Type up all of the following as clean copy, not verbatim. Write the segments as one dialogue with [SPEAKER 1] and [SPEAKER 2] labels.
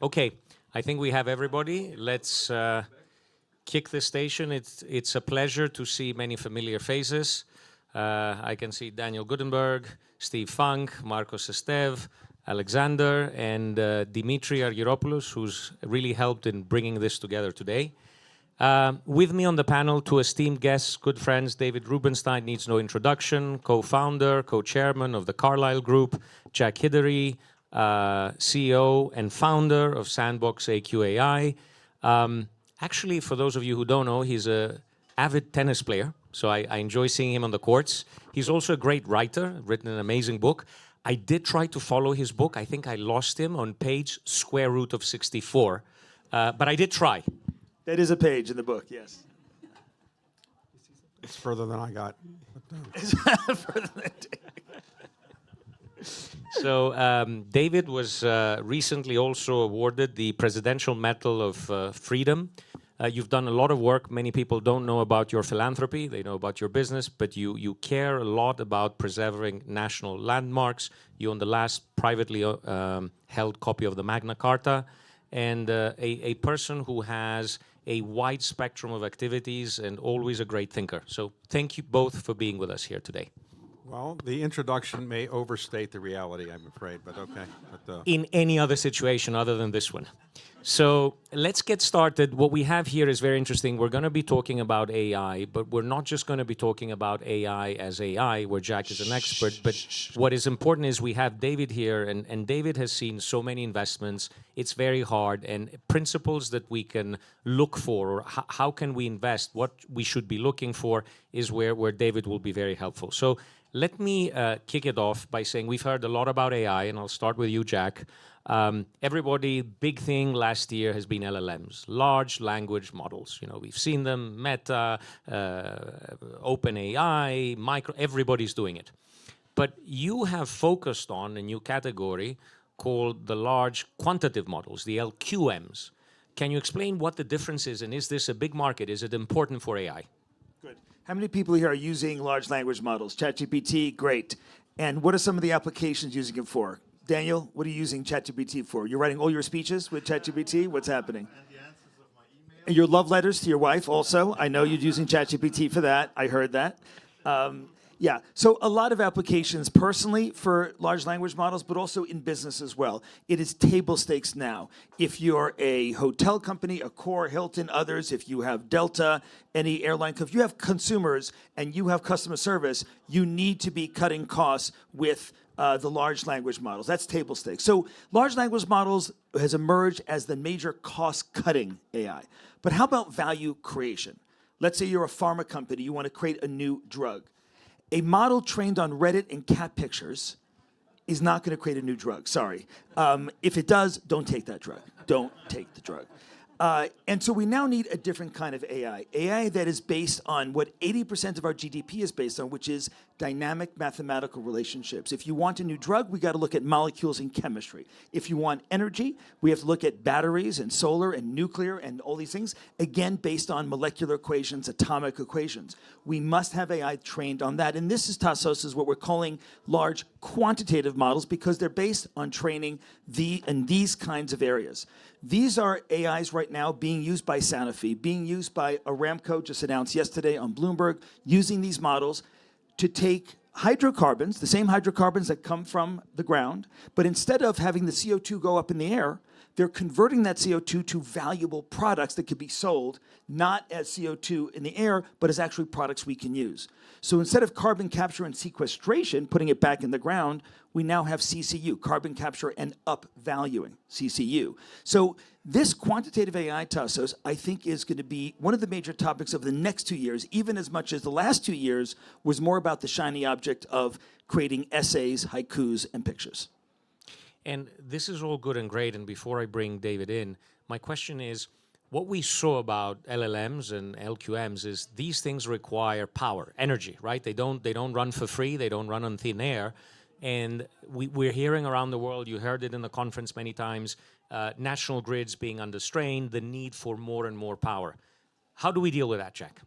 [SPEAKER 1] Okay, I think we have everybody. Let's kick the station. It's a pleasure to see many familiar faces. I can see Daniel Gutenberg, Steve Funk, Marcos Estev, Alexander, and Dimitri Argyropoulos, who's really helped in bringing this together today. With me on the panel, two esteemed guests, good friends, David Rubenstein needs no introduction, co-founder, co-chairman of the Carlyle Group, Jack Hidary, CEO and founder of SandboxAQ AI. Actually, for those of you who don't know, he's an avid tennis player, so I enjoy seeing him on the courts. He's also a great writer, written an amazing book. I did try to follow his book. I think I lost him on page square root of 64, but I did try.
[SPEAKER 2] That is a page in the book, yes.
[SPEAKER 3] It's further than I got.
[SPEAKER 2] Further than
[SPEAKER 1] So David was recently also awarded the Presidential Medal of Freedom. You've done a lot of work. Many people don't know about your philanthropy. They know about your business, but you care a lot about preserving national landmarks. You own the last privately held copy of the Magna Carta, and a person who has a wide spectrum of activities and always a great thinker. So thank you both for being with us here today.
[SPEAKER 3] Well, the introduction may overstate the reality, I'm afraid, but okay.
[SPEAKER 1] In any other situation other than this one. So let's get started. What we have here is very interesting. We're going to be talking about AI, but we're not just going to be talking about AI as AI, where Jack is an expert. But what is important is we have David here, and David has seen so many investments. It's very hard, and principles that we can look for, or how can we invest, what we should be looking for, is where David will be very helpful. So let me kick it off by saying we've heard a lot about AI, and I'll start with you, Jack. Everybody, big thing last year has been LLMs, large language models. You know, we've seen them, Meta, OpenAI, everybody's doing it. But you have focused on a new category called the large quantitative models, the LQMs. Can you explain what the difference is, and is this a big market? Is it important for AI?
[SPEAKER 2] Good. How many people here are using large language models? ChatGPT, great. And what are some of the applications using it for? Daniel, what are you using ChatGPT for? You're writing all your speeches with ChatGPT? What's happening?
[SPEAKER 4] And the answers of my email.
[SPEAKER 2] And your love letters to your wife also. I know you're using ChatGPT for that. I heard that. Yeah, so a lot of applications personally for large language models, but also in business as well. It is table stakes now. If you're a hotel company, Accor, Hilton, others, if you have Delta, any airline, if you have consumers and you have customer service, you need to be cutting costs with the large language models. That's table stakes. So large language models has emerged as the major cost-cutting AI. But how about value creation? Let's say you're a pharma company, you want to create a new drug. A model trained on Reddit and cat pictures is not going to create a new drug, sorry. If it does, don't take that drug. Don't take the drug. And so we now need a different kind of AI. AI that is based on what 80% of our GDP is based on, which is dynamic mathematical relationships. If you want a new drug, we got to look at molecules and chemistry. If you want energy, we have to look at batteries and solar and nuclear and all these things, again, based on molecular equations, atomic equations. We must have AI trained on that. And this is, Tassos, is what we're calling large quantitative models because they're based on training in these kinds of areas. These are AIs right now being used by Sanofi, being used by Aramco, just announced yesterday on Bloomberg, using these models to take hydrocarbons, the same hydrocarbons that come from the ground, but instead of having the CO2 go up in the air, they're converting that CO2 to valuable products that could be sold, not as CO2 in the air, but as actually products we can use. So instead of carbon capture and sequestration, putting it back in the ground, we now have CCU, carbon capture and upvaluing, CCU. So this quantitative AI, Tassos, I think is going to be one of the major topics of the next 2 years, even as much as the last 2 years was more about the shiny object of creating essays, haikus, and pictures.
[SPEAKER 1] And this is all good and great. And before I bring David in, my question is, what we saw about LLMs and LQMs is these things require power, energy, right? They don't run for free. They don't run on thin air. And we're hearing around the world, you heard it in the conference many times, national grids being under strain, the need for more and more power. How do we deal with that, Jack?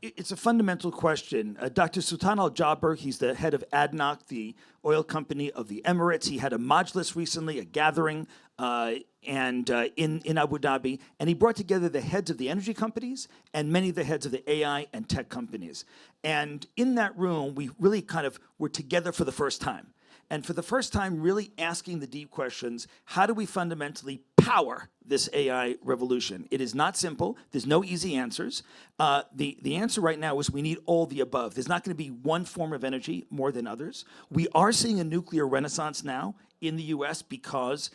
[SPEAKER 2] It's a fundamental question. Dr. Sultan Al-Jaber, he's the head of ADNOC, the oil company of the Emirates. He had a majlis recently, a gathering in Abu Dhabi, and he brought together the heads of the energy companies and many of the heads of the AI and tech companies. And in that room, we really kind of were together for the first time. And for the first time, really asking the deep questions, how do we fundamentally power this AI revolution? It is not simple. There's no easy answers. The answer right now is we need all the above. There's not going to be one form of energy more than others. We are seeing a nuclear renaissance now in the US because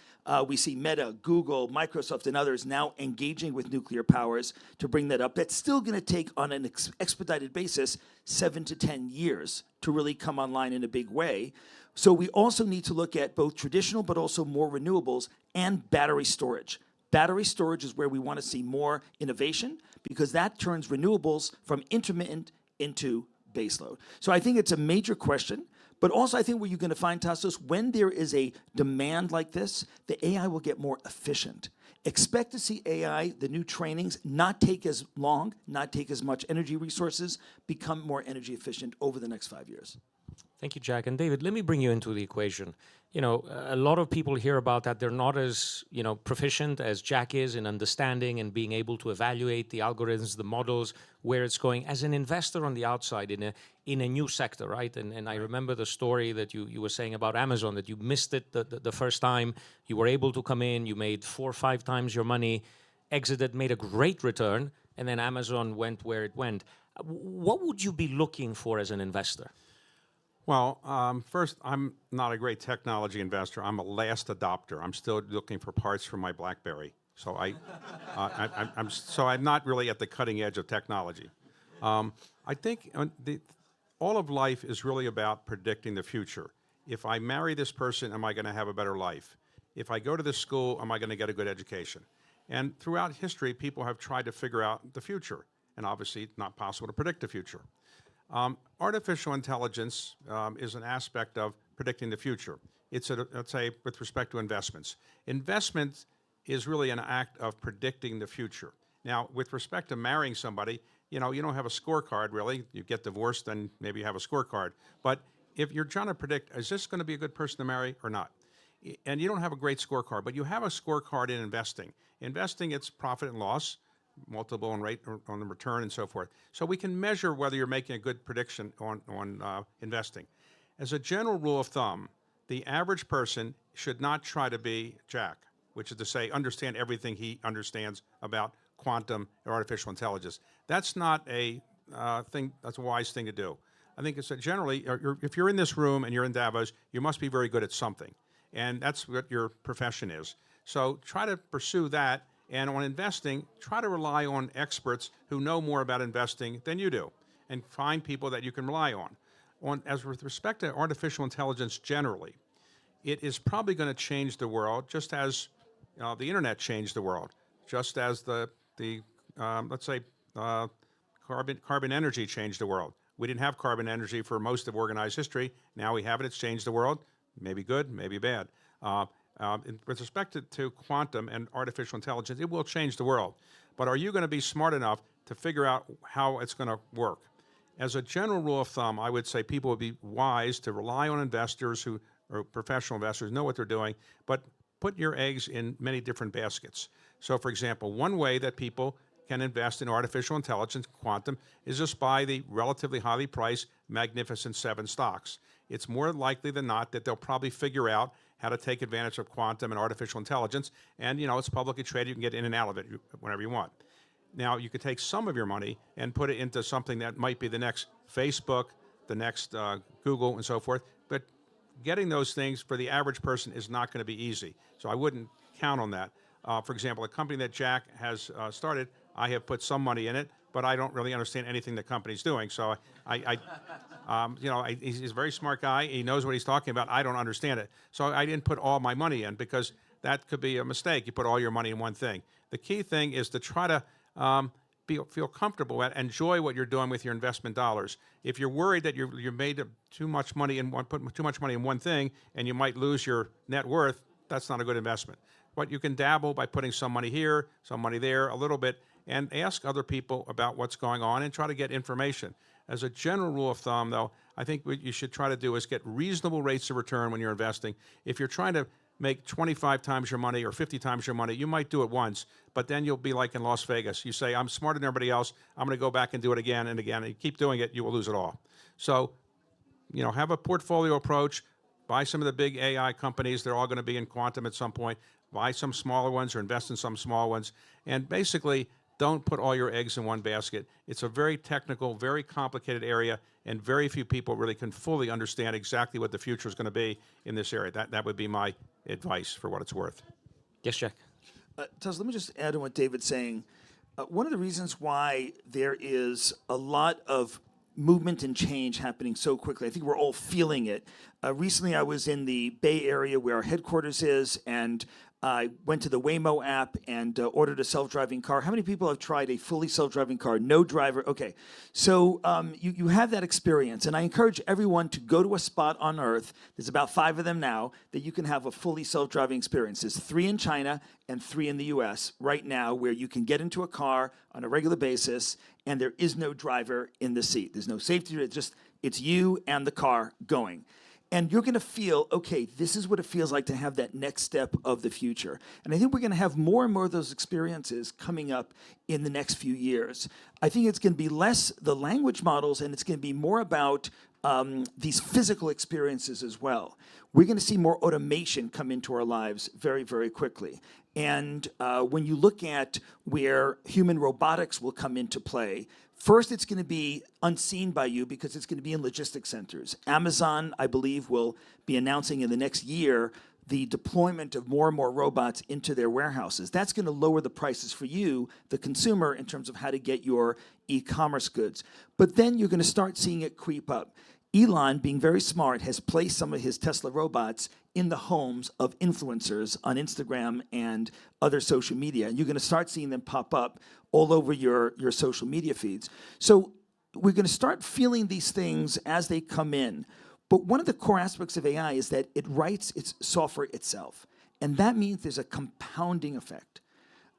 [SPEAKER 2] we see Meta, Google, Microsoft, and others now engaging with nuclear powers to bring that up. That's still going to take, on an expedited basis, 7 to 10 years to really come online in a big way. So we also need to look at both traditional but also more renewables and battery storage. Battery storage is where we want to see more innovation because that turns renewables from intermittent into baseload. So I think it's a major question. But also, I think what you're going to find, Tassos, when there is a demand like this, the AI will get more efficient. Expect to see AI, the new trainings, not take as long, not take as much energy resources, become more energy efficient over the next 5 years.
[SPEAKER 1] Thank you, Jack. And David, let me bring you into the equation. You know, a lot of people hear about that. They're not as, proficient as Jack is in understanding and being able to evaluate the algorithms, the models, where it's going. As an investor on the outside in a new sector, right? And I remember the story that you were saying about Amazon, that you missed it the first time. You were able to come in, you made 4 or 5 times your money, exited, made a great return, and then Amazon went where it went. What would you be looking for as an investor?
[SPEAKER 3] Well, first, I'm not a great technology investor. I'm a last adopter. I'm still looking for parts for my BlackBerry. So I'm not really at the cutting edge of technology. I think all of life is really about predicting the future. If I marry this person, am I going to have a better life? If I go to this school, am I going to get a good education? And throughout history, people have tried to figure out the future. And obviously, it's not possible to predict the future. Artificial intelligence is an aspect of predicting the future. It's, let's say, with respect to investments. Investment is really an act of predicting the future. Now, with respect to marrying somebody, you don't have a scorecard, really. You get divorced, then maybe you have a scorecard. But if you're trying to predict, is this going to be a good person to marry or not? And you don't have a great scorecard, but you have a scorecard in investing. Investing, it's profit and loss, multiple and rate on the return and so forth. So we can measure whether you're making a good prediction on investing. As a general rule of thumb, the average person should not try to be Jack, which is to say understand everything he understands about quantum or artificial intelligence. That's not a that's a wise thing to do. I think it's generally, if you're in this room and you're in Davos, you must be very good at something. And that's what your profession is. So try to pursue that. And on investing, try to rely on experts who know more about investing than you do, and find people that you can rely on. As with respect to artificial intelligence generally, it is probably going to change the world, just as the internet changed the world, just as let's say carbon energy changed the world. We didn't have carbon energy for most of organized history. Now we have it. It's changed the world. Maybe good, maybe bad. With respect to quantum and artificial intelligence, it will change the world. But are you going to be smart enough to figure out how it's going to work? As a general rule of thumb, I would say people would be wise to rely on investors or professional investors, know what they're doing, but put your eggs in many different baskets. So, for example, one way that people can invest in artificial intelligence, quantum, is just buy the relatively highly priced Magnificent 7 stocks. It's more likely than not that they'll probably figure out how to take advantage of quantum and artificial intelligence. And, it's publicly traded. You can get in and out of it whenever you want. Now, you could take some of your money and put it into something that might be the next Facebook, the next Google, and so forth. But getting those things for the average person is not going to be easy. So I wouldn't count on that. For example, a company that Jack has started, I have put some money in it, but I don't really understand anything the company's doing. So he's a very smart guy. He knows what he's talking about. I don't understand it. So I didn't put all my money in because that could be a mistake. You put all your money in one thing. The key thing is to try to feel comfortable at, enjoy what you're doing with your investment dollars. If you're worried that you made too much money put too much money in one thing and you might lose your net worth, that's not a good investment. But you can dabble by putting some money here, some money there, a little bit, and ask other people about what's going on and try to get information. As a general rule of thumb, though, I think what you should try to do is get reasonable rates of return when you're investing. If you're trying to make 25 times your money or 50 times your money, you might do it once, but then you'll be like in Las Vegas. You say, I'm smarter than everybody else, I'm going to go back and do it again and again, and you keep doing it, you will lose it all. So, have a portfolio approach, buy some of the big AI companies, they're all going to be in quantum at some point, buy some smaller ones or invest in some small ones, and basically don't put all your eggs in one basket. It's a very technical, very complicated area, and very few people really can fully understand exactly what the future is going to be in this area. That would be my advice for what it's worth.
[SPEAKER 1] Yes, Jack.
[SPEAKER 2] Tuz, let me just add on what David's saying. One of the reasons why there is a lot of movement and change happening so quickly, I think we're all feeling it. Recently, I was in the Bay Area where our headquarters is, and I went to the Waymo app and ordered a self-driving car. How many people have tried a fully self-driving car? No driver. Okay. So you have that experience. And I encourage everyone to go to a spot on Earth, there's about 5 of them now, that you can have a fully self-driving experience. There's 3 in China and 3 in the US right now where you can get into a car on a regular basis and there is no driver in the seat. There's no safety. It's you and the car going. And you're going to feel, okay, this is what it feels like to have that next step of the future. And I think we're going to have more and more of those experiences coming up in the next few years. I think it's going to be less the language models, and it's going to be more about these physical experiences as well. We're going to see more automation come into our lives very, very quickly. And when you look at where human robotics will come into play, first, it's going to be unseen by you because it's going to be in logistics centers. Amazon, I believe, will be announcing in the next year the deployment of more and more robots into their warehouses. That's going to lower the prices for you, the consumer, in terms of how to get your e-commerce goods. But then you're going to start seeing it creep up. Elon, being very smart, has placed some of his Tesla robots in the homes of influencers on Instagram and other social media. You're going to start seeing them pop up all over your social media feeds. So we're going to start feeling these things as they come in. But one of the core aspects of AI is that it writes its software itself. And that means there's a compounding effect.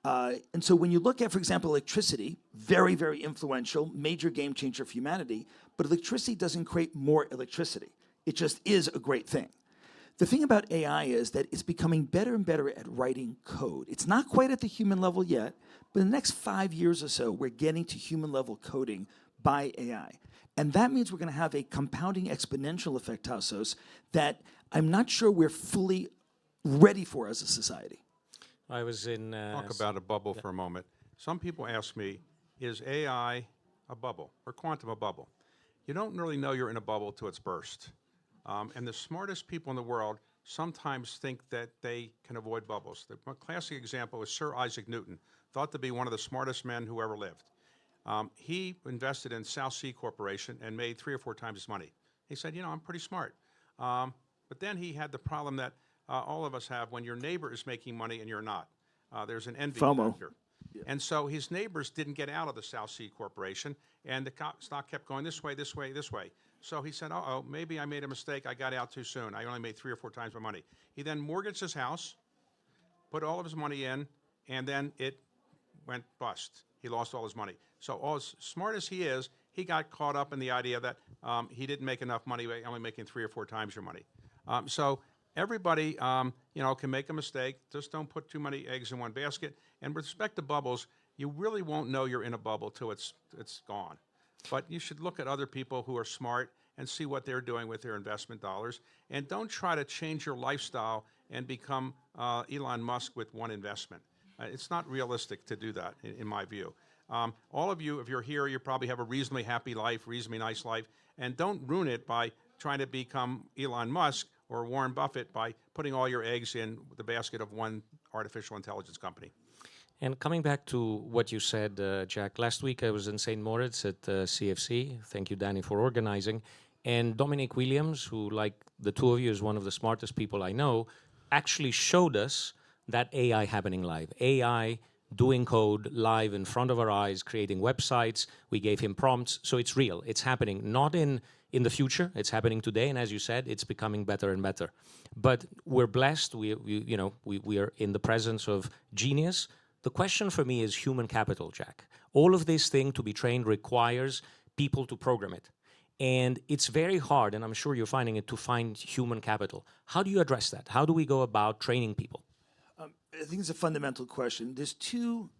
[SPEAKER 2] And so when you look at, for example, electricity, very, very influential, major game changer for humanity, but electricity doesn't create more electricity. It just is a great thing. The thing about AI is that it's becoming better and better at writing code. It's not quite at the human level yet, but in the next 5 years or so, we're getting to human level coding by AI. And that means we're going to have a compounding exponential effect, Tassos, that I'm not sure we're fully ready for as a society.
[SPEAKER 1] I was in...
[SPEAKER 3] Talk about a bubble for a moment. Some people ask me, is AI a bubble or quantum a bubble? You don't really know you're in a bubble till it's burst. And the smartest people in the world sometimes think that they can avoid bubbles. The classic example is Sir Isaac Newton, thought to be one of the smartest men who ever lived. He invested in South Sea Corporation and made 3 or 4 times his money. He said, I'm pretty smart. But then he had the problem that all of us have when your neighbor is making money and you're not. There's an envy factor. Yeah. And so his neighbors didn't get out of the South Sea Corporation, and the stock kept going this way, this way, this way. So he said, maybe I made a mistake. I got out too soon. I only made 3 or 4 times my money. He then mortgaged his house, put all of his money in, and then it went bust. He lost all his money. So as smart as he is, he got caught up in the idea that he didn't make enough money, only making 3 or 4 times your money. So everybody, can make a mistake. Just don't put too many eggs in one basket. And with respect to bubbles, you really won't know you're in a bubble till it's gone. But you should look at other people who are smart and see what they're doing with their investment dollars. And don't try to change your lifestyle and become Elon Musk with one investment. It's not realistic to do that, in my view. All of you, if you're here, you probably have a reasonably happy life, reasonably nice life. And don't ruin it by trying to become Elon Musk or Warren Buffett by putting all your eggs in the basket of one artificial intelligence company.
[SPEAKER 1] And coming back to what you said, Jack, last week I was in St. Moritz at CFC. Thank you, Danny, for organizing. And Dominic Williams, who, like the two of you, is one of the smartest people I know, actually showed us that AI happening live. AI doing code live in front of our eyes, creating websites. We gave him prompts. So it's real. It's happening, not in the future. It's happening today. And as you said, it's becoming better and better. But we're blessed. We are in the presence of genius. The question for me is human capital, Jack. All of this thing to be trained requires people to program it. And it's very hard, and I'm sure you're finding it, to find human capital. How do you address that? How do we go about training people?
[SPEAKER 2] I think it's a fundamental question. There's two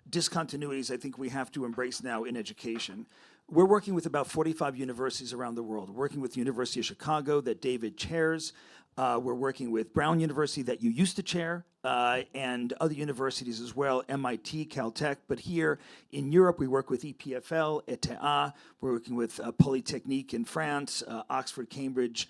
[SPEAKER 2] discontinuities I think we have to embrace now in education. We're working with about 45 universities around the world. We're working with the University of Chicago that David chairs. We're working with Brown University that you used to chair, and other universities as well, MIT, Caltech. But here in Europe, we work with EPFL, ETA. We're working with Polytechnique in France, Oxford, Cambridge,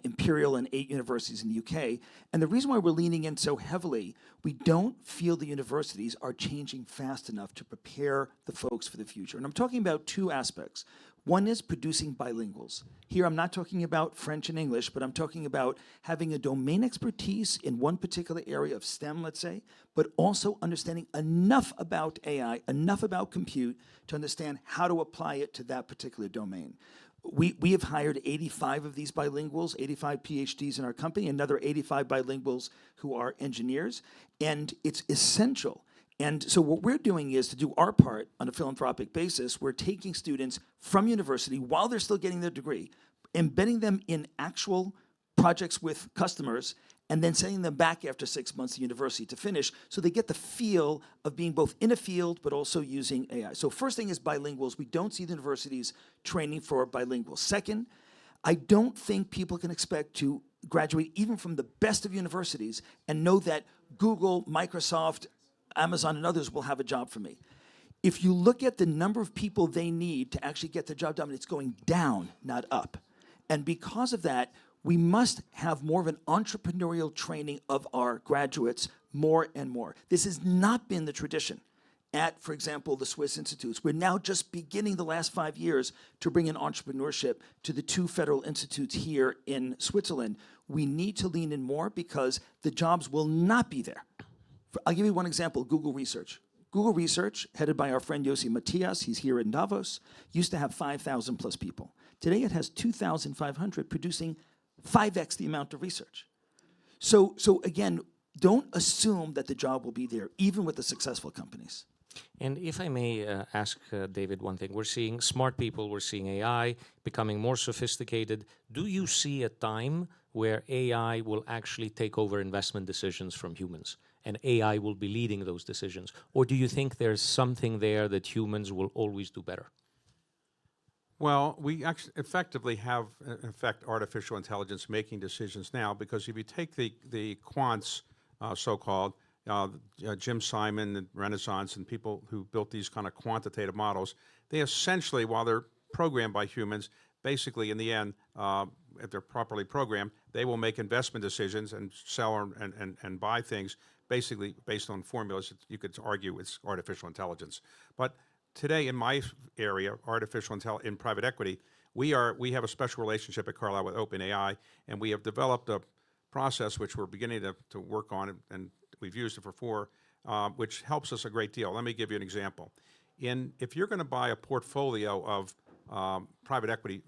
[SPEAKER 2] Imperial, and 8 universities in the UK. And the reason why we're leaning in so heavily, we don't feel the universities are changing fast enough to prepare the folks for the future. And I'm talking about two aspects. One is producing bilinguals. Here, I'm not talking about French and English, but I'm talking about having a domain expertise in one particular area of STEM, let's say, but also understanding enough about AI, enough about compute to understand how to apply it to that particular domain. We have hired 85 of these bilinguals, 85 PhDs in our company, another 85 bilinguals who are engineers, and it's essential. And so what we're doing is to do our part on a philanthropic basis. We're taking students from university while they're still getting their degree, embedding them in actual projects with customers, and then sending them back after 6 months to university to finish, so they get the feel of being both in a field but also using AI. So first thing is bilinguals. We don't see the universities training for bilinguals. Second, I don't think people can expect to graduate even from the best of universities and know that Google, Microsoft, Amazon, and others will have a job for me. If you look at the number of people they need to actually get their job done, it's going down, not up. And because of that, we must have more of an entrepreneurial training of our graduates more and more. This has not been the tradition at, for example, the Swiss institutes. We're now just beginning the last 5 years to bring in entrepreneurship to the 2 federal institutes here in Switzerland. We need to lean in more because the jobs will not be there. I'll give you one example, Google Research. Google Research, headed by our friend Yossi Matias, he's here in Davos, used to have 5,000 plus people. Today it has 2,500, producing 5x the amount of research. So again, don't assume that the job will be there, even with the successful companies.
[SPEAKER 1] And if I may ask David one thing, we're seeing smart people, we're seeing AI becoming more sophisticated. Do you see a time where AI will actually take over investment decisions from humans, and AI will be leading those decisions? Or do you think there's something there that humans will always do better?
[SPEAKER 3] Well, we actually effectively have, in fact, artificial intelligence making decisions now, because if you take the quants, so-called, Jim Simon and Renaissance and people who built these kind of quantitative models, they essentially, while they're programmed by humans, basically in the end, if they're properly programmed, they will make investment decisions and sell and buy things basically based on formulas. You could argue it's artificial intelligence. But today in my area, artificial intelligence in private equity, we have a special relationship at Carlyle with OpenAI, and we have developed a process which we're beginning to work on, and we've used it for which helps us a great deal. Let me give you an example. If you're going to buy a portfolio of private equity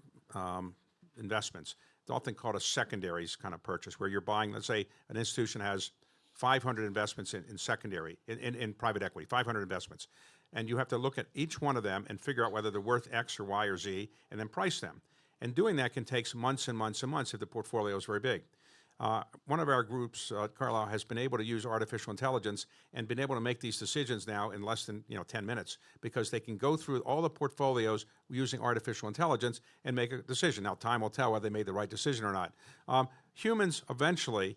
[SPEAKER 3] investments, it's often called a secondaries kind of purchase, where you're buying, let's say an institution has 500 investments in secondary, in private equity, 500 investments. And you have to look at each one of them and figure out whether they're worth X or Y or Z, and then price them. And doing that can take months and months and months if the portfolio is very big. One of our groups, Carlyle, has been able to use artificial intelligence and been able to make these decisions now in less than 10 minutes, because they can go through all the portfolios using artificial intelligence and make a decision. Now, time will tell whether they made the right decision or not. Humans eventually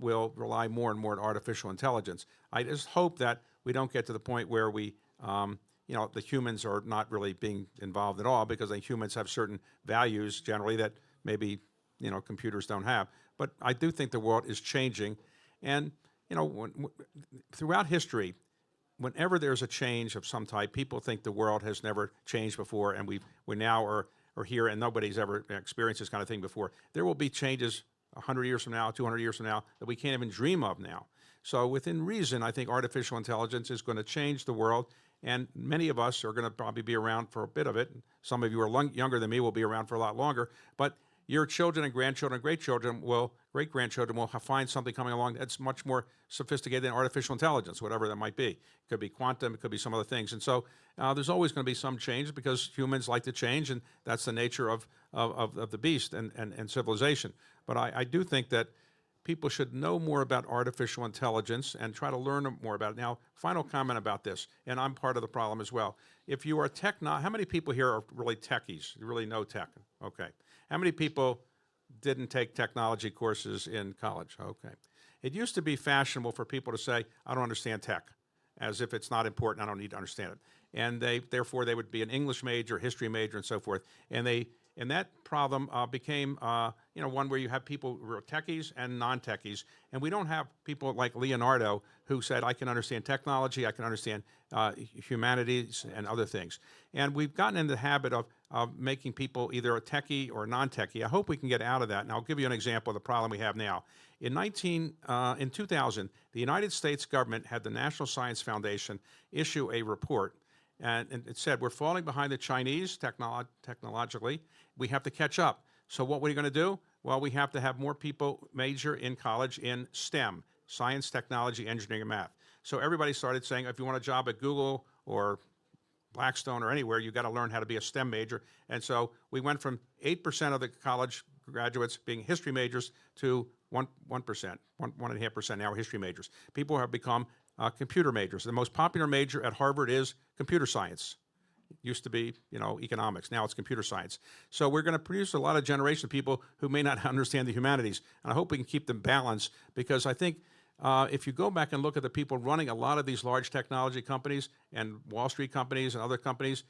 [SPEAKER 3] will rely more and more on artificial intelligence. I just hope that we don't get to the point where the humans are not really being involved at all, because the humans have certain values generally that maybe computers don't have. But I do think the world is changing, and throughout history, whenever there's a change of some type, people think the world has never changed before, and we now are here, and nobody's ever experienced this kind of thing before. There will be changes 100 years from now, 200 years from now, that we can't even dream of now. So within reason, I think artificial intelligence is going to change the world, and many of us are going to probably be around for a bit of it. Some of you are younger than me, will be around for a lot longer. But your children and grandchildren, great-grandchildren will find something coming along that's much more sophisticated than artificial intelligence, whatever that might be. It could be quantum, it could be some other things. And so there's always going to be some change because humans like to change, and that's the nature of the beast and civilization. But I do think that people should know more about artificial intelligence and try to learn more about it. Now, final comment about this, and I'm part of the problem as well. If you are how many people here are really techies, really know tech? Okay. How many people didn't take technology courses in college? Okay. It used to be fashionable for people to say, I don't understand tech, as if it's not important, I don't need to understand it. And therefore they would be an English major, history major, and so forth. And that problem became one where you have people who are techies and non-techies, and we don't have people like Leonardo who said, I can understand technology, I can understand humanities and other things. And we've gotten into the habit of making people either a techie or non-techie. I hope we can get out of that, and I'll give you an example of the problem we have now. In 2000, the United States government had the National Science Foundation issue a report, and it said, we're falling behind the Chinese technologically. We have to catch up. So what are we going to do? Well, we have to have more people major in college in STEM, science, technology, engineering, and math. So everybody started saying, if you want a job at Google or Blackstone or anywhere, you've got to learn how to be a STEM major. And so we went from 8% of the college graduates being history majors to 1.5% now are history majors. People have become computer majors. The most popular major at Harvard is computer science. It used to be, economics. Now it's computer science. So we're going to produce a lot of generation of people who may not understand the humanities. And I hope we can keep them balanced, because I think if you go back and look at the people running a lot of these large technology companies and Wall Street companies and other companies,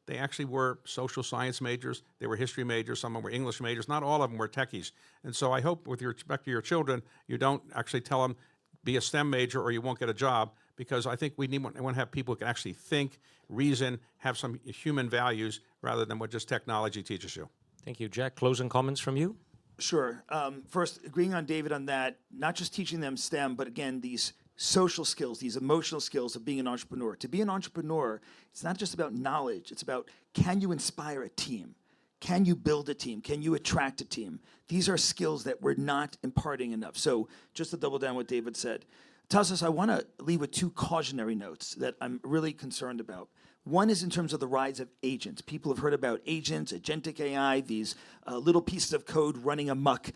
[SPEAKER 3] they actually were social science majors. They were history majors. Some of them were English majors. Not all of them were techies. And so I hope with respect to your children, you don't actually tell them, be a STEM major or you won't get a job, because I think we want to have people who can actually think, reason, have some human values rather than what just technology teaches you.
[SPEAKER 1] Thank you. Jack, closing comments from you?
[SPEAKER 2] Sure. First, agreeing on David on that, not just teaching them STEM, but again, these social skills, these emotional skills of being an entrepreneur. To be an entrepreneur, it's not just about knowledge. It's about, can you inspire a team? Can you build a team? Can you attract a team? These are skills that we're not imparting enough. So just to double down what David said, Tassos, I want to leave with two cautionary notes that I'm really concerned about. One is in terms of the rise of agents. People have heard about agents, agentic AI, these little pieces of code running amok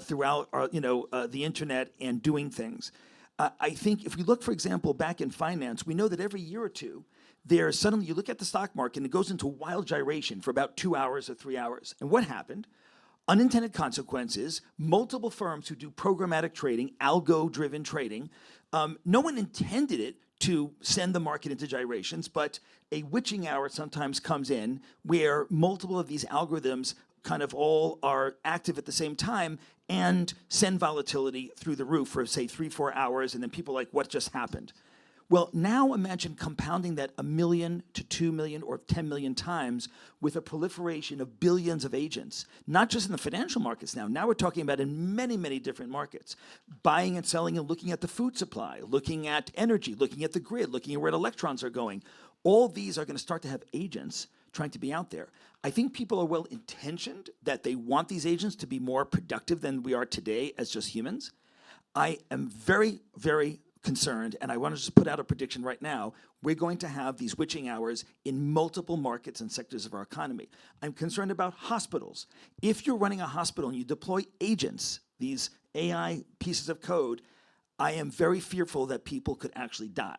[SPEAKER 2] throughout the internet and doing things. I think if we look, for example, back in finance, we know that every year or two, suddenly you look at the stock market and it goes into wild gyration for about 2 hours or 3 hours. And what happened? Unintended consequences, multiple firms who do programmatic trading, algo-driven trading, no one intended it to send the market into gyrations, but a witching hour sometimes comes in where multiple of these algorithms kind of all are active at the same time and send volatility through the roof for, say, 3-4 hours, and then people are like, what just happened? Well, now imagine compounding that 1 million to 2 million or 10 million times with a proliferation of billions of agents, not just in the financial markets now. Now we're talking about in many, many different markets, buying and selling and looking at the food supply, looking at energy, looking at the grid, looking at where electrons are going. All these are going to start to have agents trying to be out there. I think people are well-intentioned that they want these agents to be more productive than we are today as just humans. I am very, very concerned, and I want to just put out a prediction right now, we're going to have these witching hours in multiple markets and sectors of our economy. I'm concerned about hospitals. If you're running a hospital and you deploy agents, these AI pieces of code, I am very fearful that people could actually die.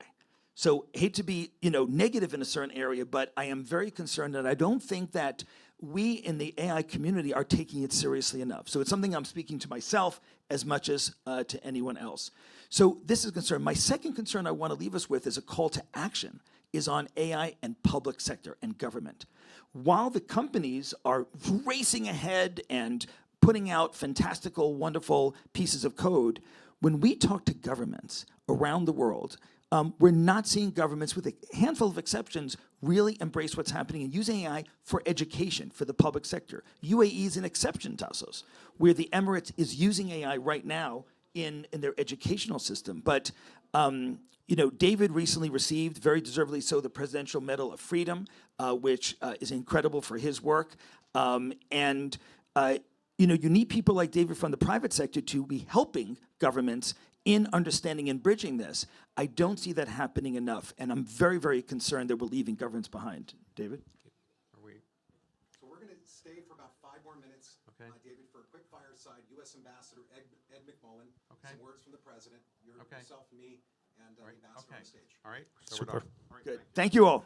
[SPEAKER 2] So hate to be, negative in a certain area, but I am very concerned, and I don't think that we in the AI community are taking it seriously enough. So it's something I'm speaking to myself as much as to anyone else. So this is a concern. My second concern I want to leave us with is a call to action, is on AI and public sector and government. While the companies are racing ahead and putting out fantastical, wonderful pieces of code, when we talk to governments around the world, we're not seeing governments, with a handful of exceptions, really embrace what's happening and use AI for education, for the public sector. UAE is an exception, Tassos, where the Emirates is using AI right now in their educational system. But David recently received, very deservedly so, the Presidential Medal of Freedom, which is incredible for his work. you need people like David from the private sector to be helping governments in understanding and bridging this. I don't see that happening enough, and I'm very, very concerned that we're leaving governments behind. David?
[SPEAKER 3] Are we?
[SPEAKER 4] So we're going to stay for about 5 more minutes,
[SPEAKER 3] Okay.
[SPEAKER 4] David, for a quick fireside. U.S. Ambassador Ed McMullen,
[SPEAKER 3] Okay.
[SPEAKER 4] some words from the president,
[SPEAKER 3] Okay.
[SPEAKER 4] yourself, me, and the ambassador
[SPEAKER 3] Okay.
[SPEAKER 4] on stage.
[SPEAKER 3] All right. So
[SPEAKER 1] Super.
[SPEAKER 3] we're done. All right,
[SPEAKER 2] Good.
[SPEAKER 3] thank you.
[SPEAKER 2] Thank you all.